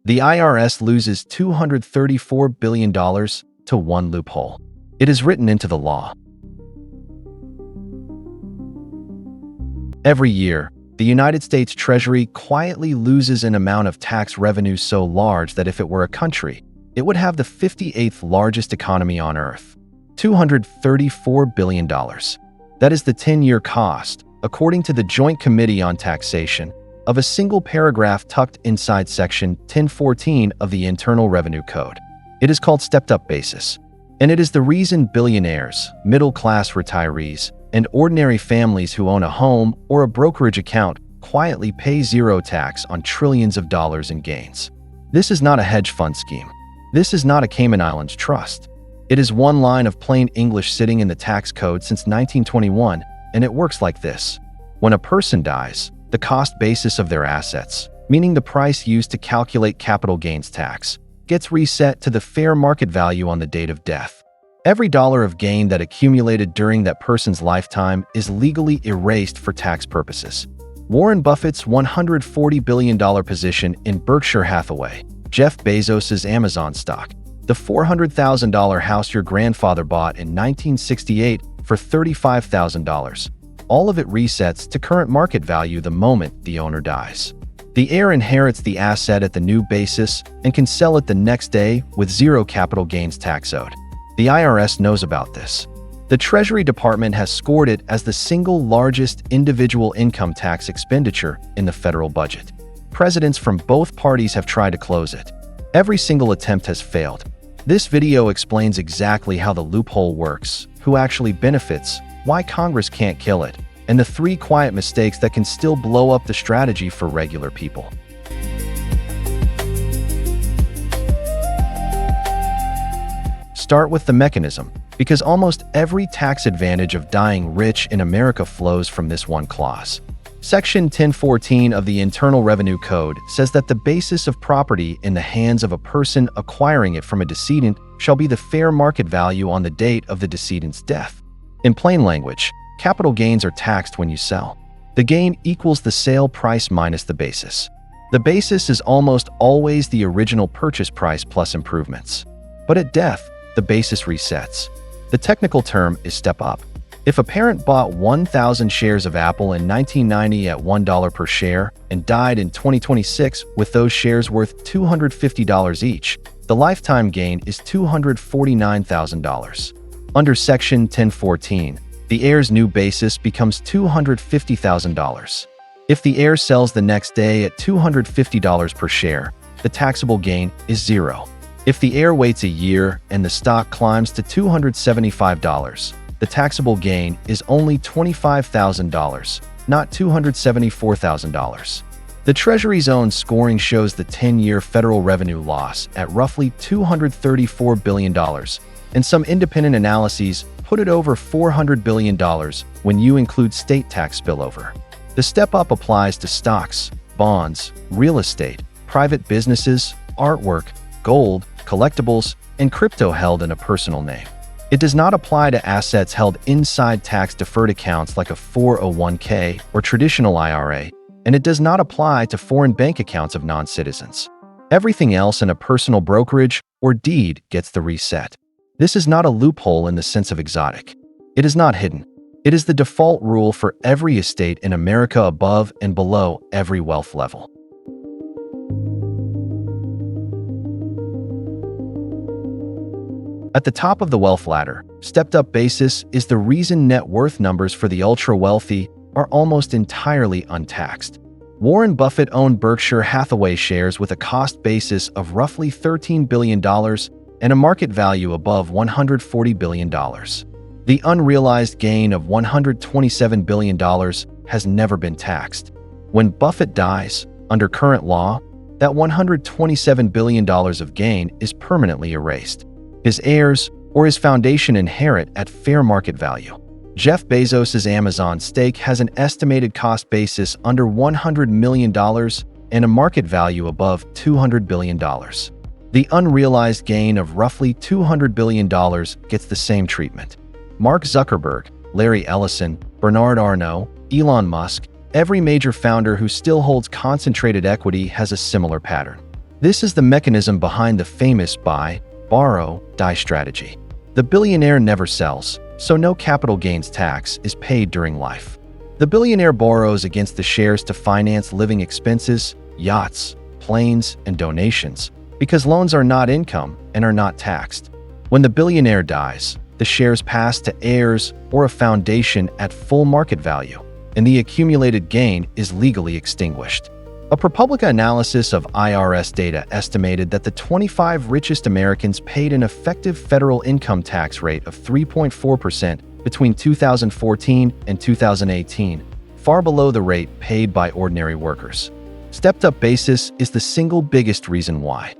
The IRS loses $234 billion to one loophole. It is written into the law. Every year, the United States Treasury quietly loses an amount of tax revenue so large that if it were a country, it would have the 58th largest economy on Earth. $234 billion. That is the 10-year cost, according to the Joint Committee on Taxation, of a single paragraph tucked inside Section 1014 of the Internal Revenue Code. It is called stepped-up basis, and it is the reason billionaires, middle-class retirees, and ordinary families who own a home or a brokerage account quietly pay zero tax on trillions of dollars in gains. This is not a hedge fund scheme. This is not a Cayman Islands trust. It is one line of plain English sitting in the tax code since 1921, and it works like this. When a person dies, the cost basis of their assets, meaning the price used to calculate capital gains tax, gets reset to the fair market value on the date of death. Every dollar of gain that accumulated during that person's lifetime is legally erased for tax purposes. Warren Buffett's $140 billion position in Berkshire Hathaway, Jeff Bezos' Amazon stock, the $400,000 house your grandfather bought in 1968 for $35,000. All of it resets to current market value the moment the owner dies. The heir inherits the asset at the new basis and can sell it the next day with zero capital gains tax owed. The IRS knows about this. The Treasury Department has scored it as the single largest individual income tax expenditure in the federal budget. Presidents from both parties have tried to close it. Every single attempt has failed. This video explains exactly how the loophole works, who actually benefits, why Congress can't kill it, and the 3 quiet mistakes that can still blow up the strategy for regular people. Start with the mechanism, because almost every tax advantage of dying rich in America flows from this one clause. Section 1014 of the Internal Revenue Code says that the basis of property in the hands of a person acquiring it from a decedent shall be the fair market value on the date of the decedent's death. In plain language, capital gains are taxed when you sell. The gain equals the sale price minus the basis. The basis is almost always the original purchase price plus improvements. But at death, the basis resets. The technical term is step up. If a parent bought 1,000 shares of Apple in 1990 at $1 per share and died in 2026 with those shares worth $250 each, the lifetime gain is $249,000. Under Section 1014, the heir's new basis becomes $250,000. If the heir sells the next day at $250 per share, the taxable gain is zero. If the heir waits a year and the stock climbs to $275, the taxable gain is only $25,000, not $274,000. The Treasury's own scoring shows the 10-year federal revenue loss at roughly $234 billion, and some independent analyses put it over $400 billion when you include state tax spillover. The step-up applies to stocks, bonds, real estate, private businesses, artwork, gold, collectibles, and crypto held in a personal name. It does not apply to assets held inside tax-deferred accounts like a 401k or traditional IRA, and it does not apply to foreign bank accounts of non-citizens. Everything else in a personal brokerage or deed gets the reset. This is not a loophole in the sense of exotic. It is not hidden. It is the default rule for every estate in America above and below every wealth level. At the top of the wealth ladder, stepped-up basis is the reason net worth numbers for the ultra-wealthy are almost entirely untaxed. Warren Buffett owned Berkshire Hathaway shares with a cost basis of roughly $13 billion and a market value above $140 billion. The unrealized gain of $127 billion has never been taxed. When Buffett dies, under current law, that $127 billion of gain is permanently erased. His heirs or his foundation inherit at fair market value. Jeff Bezos' Amazon stake has an estimated cost basis under $100 million and a market value above $200 billion. The unrealized gain of roughly $200 billion gets the same treatment. Mark Zuckerberg, Larry Ellison, Bernard Arnault, Elon Musk, every major founder who still holds concentrated equity has a similar pattern. This is the mechanism behind the famous buy, borrow, die strategy. The billionaire never sells, so no capital gains tax is paid during life. The billionaire borrows against the shares to finance living expenses, yachts, planes, and donations, because loans are not income and are not taxed. When the billionaire dies, the shares pass to heirs or a foundation at full market value, and the accumulated gain is legally extinguished. A ProPublica analysis of IRS data estimated that the 25 richest Americans paid an effective federal income tax rate of 3.4% between 2014 and 2018, far below the rate paid by ordinary workers. Stepped-up basis is the single biggest reason why.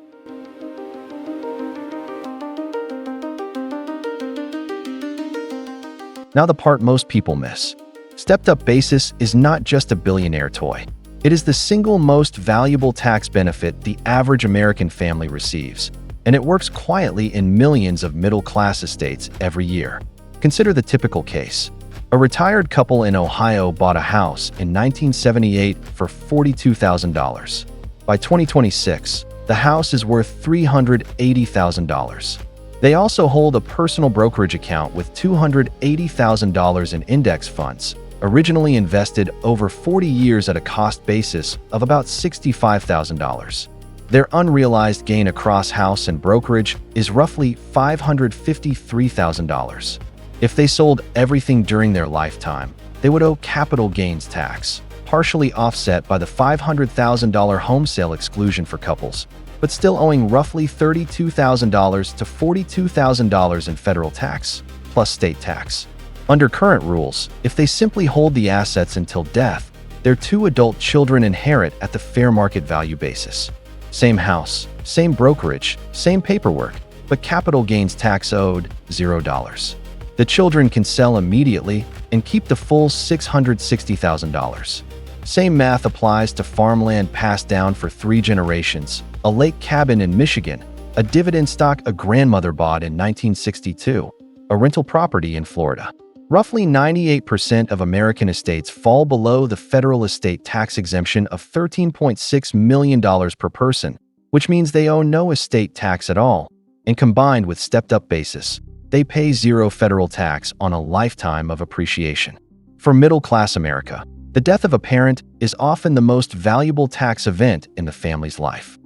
Now the part most people miss. Stepped-up basis is not just a billionaire toy. It is the single most valuable tax benefit the average American family receives, and it works quietly in millions of middle-class estates every year. Consider the typical case. A retired couple in Ohio bought a house in 1978 for $42,000. By 2026, the house is worth $380,000. They also hold a personal brokerage account with $280,000 in index funds, originally invested over 40 years at a cost basis of about $65,000. Their unrealized gain across house and brokerage is roughly $553,000. If they sold everything during their lifetime, they would owe capital gains tax, partially offset by the $500,000 home sale exclusion for couples, but still owing roughly $32,000 to $42,000 in federal tax, plus state tax. Under current rules, if they simply hold the assets until death, their two adult children inherit at the fair market value basis. Same house, same brokerage, same paperwork, but capital gains tax owed $0. The children can sell immediately and keep the full $660,000. Same math applies to farmland passed down for 3 generations, a lake cabin in Michigan, a dividend stock a grandmother bought in 1962, a rental property in Florida. Roughly 98% of American estates fall below the federal estate tax exemption of $13.6 million per person, which means they owe no estate tax at all, and combined with stepped-up basis, they pay zero federal tax on a lifetime of appreciation. For middle-class America, the death of a parent is often the most valuable tax event in the family's life.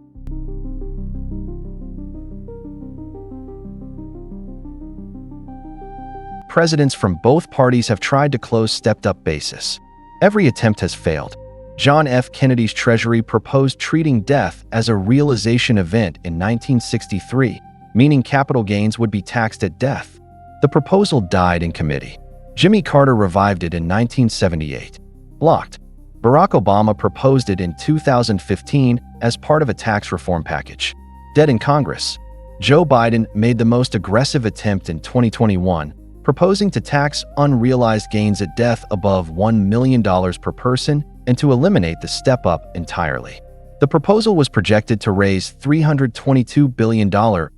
Presidents from both parties have tried to close stepped-up basis. Every attempt has failed. John F. Kennedy's Treasury proposed treating death as a realization event in 1963, meaning capital gains would be taxed at death. The proposal died in committee. Jimmy Carter revived it in 1978. Blocked. Barack Obama proposed it in 2015 as part of a tax reform package. Dead in Congress. Joe Biden made the most aggressive attempt in 2021, proposing to tax unrealized gains at death above $1 million per person and to eliminate the step-up entirely. The proposal was projected to raise $322 billion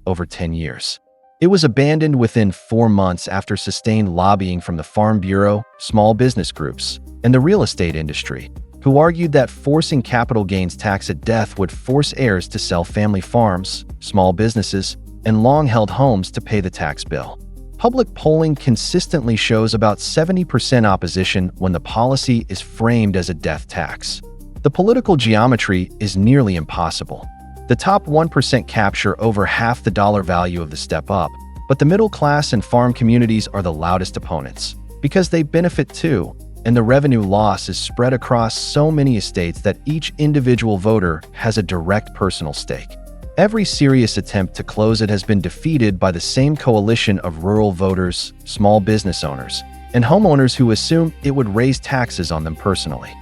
over 10 years. It was abandoned within 4 months after sustained lobbying from the Farm Bureau, small business groups, and the real estate industry, who argued that forcing capital gains tax at death would force heirs to sell family farms, small businesses, and long-held homes to pay the tax bill. Public polling consistently shows about 70% opposition when the policy is framed as a death tax. The political geometry is nearly impossible. The top 1% capture over half the dollar value of the step-up, but the middle class and farm communities are the loudest opponents, because they benefit too, and the revenue loss is spread across so many estates that each individual voter has a direct personal stake. Every serious attempt to close it has been defeated by the same coalition of rural voters, small business owners, and homeowners who assume it would raise taxes on them personally.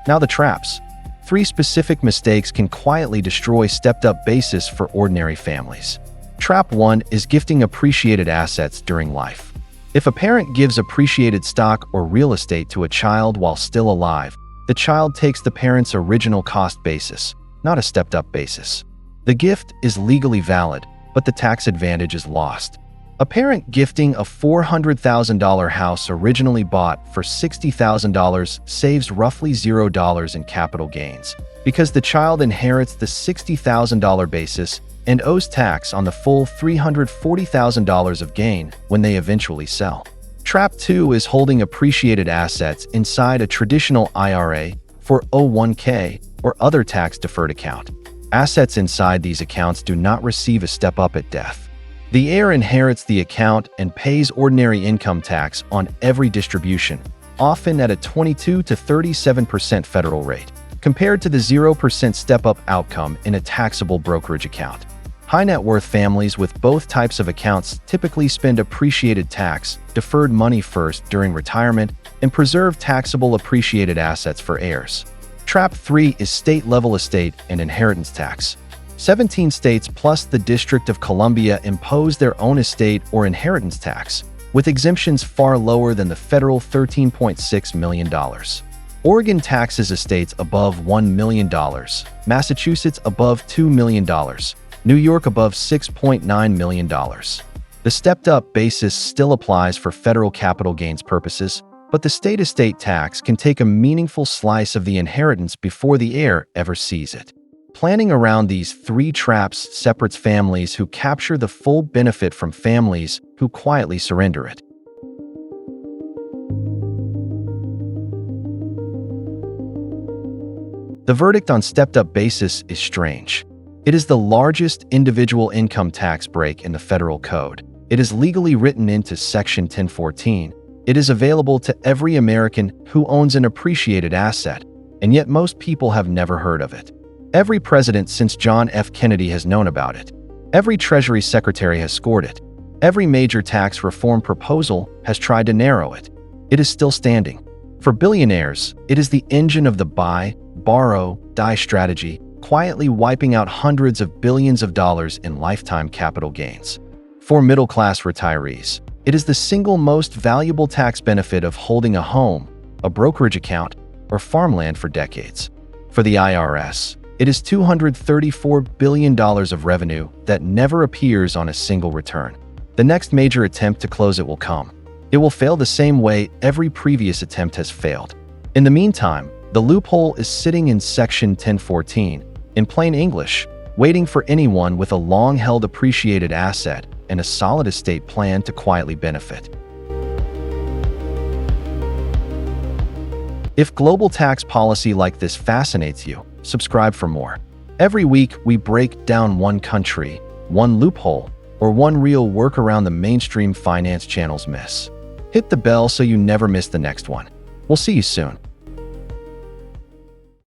Now the traps. 3 specific mistakes can quietly destroy stepped-up basis for ordinary families. Trap 1 is gifting appreciated assets during life. If a parent gives appreciated stock or real estate to a child while still alive, the child takes the parent's original cost basis, not a stepped-up basis. The gift is legally valid, but the tax advantage is lost. A parent gifting a $400,000 house originally bought for $60,000 saves roughly $0 in capital gains because the child inherits the $60,000 basis and owes tax on the full $340,000 of gain when they eventually sell. Trap 2 is holding appreciated assets inside a traditional IRA, 401k, or other tax-deferred account. Assets inside these accounts do not receive a step-up at death. The heir inherits the account and pays ordinary income tax on every distribution, often at a 22 to 37% federal rate, compared to the 0% step-up outcome in a taxable brokerage account. High net worth families with both types of accounts typically spend appreciated tax-deferred money first during retirement and preserve taxable appreciated assets for heirs. Trap 3 is state-level estate and inheritance tax. 17 states plus the District of Columbia impose their own estate or inheritance tax, with exemptions far lower than the federal $13.6 million. Oregon taxes estates above $1 million, Massachusetts above $2 million, New York above $6.9 million. The stepped-up basis still applies for federal capital gains purposes, but the state estate tax can take a meaningful slice of the inheritance before the heir ever sees it. Planning around these three traps separates families who capture the full benefit from families who quietly surrender it. The verdict on stepped-up basis is strange. It is the largest individual income tax break in the federal code. It is legally written into Section 1014. It is available to every American who owns an appreciated asset, and yet most people have never heard of it. Every president since John F. Kennedy has known about it. Every Treasury secretary has scored it. Every major tax reform proposal has tried to narrow it. It is still standing. For billionaires, it is the engine of the buy, borrow, die strategy, quietly wiping out hundreds of billions of dollars in lifetime capital gains. For middle-class retirees, it is the single most valuable tax benefit of holding a home, a brokerage account, or farmland for decades. For the IRS, it is $234 billion of revenue that never appears on a single return. The next major attempt to close it will come. It will fail the same way every previous attempt has failed. In the meantime, the loophole is sitting in Section 1014, in plain English, waiting for anyone with a long-held appreciated asset and a solid estate plan to quietly benefit. If global tax policy like this fascinates you, subscribe for more. Every week, we break down one country, one loophole, or one real workaround the mainstream finance channels miss. Hit the bell so you never miss the next one. We'll see you soon.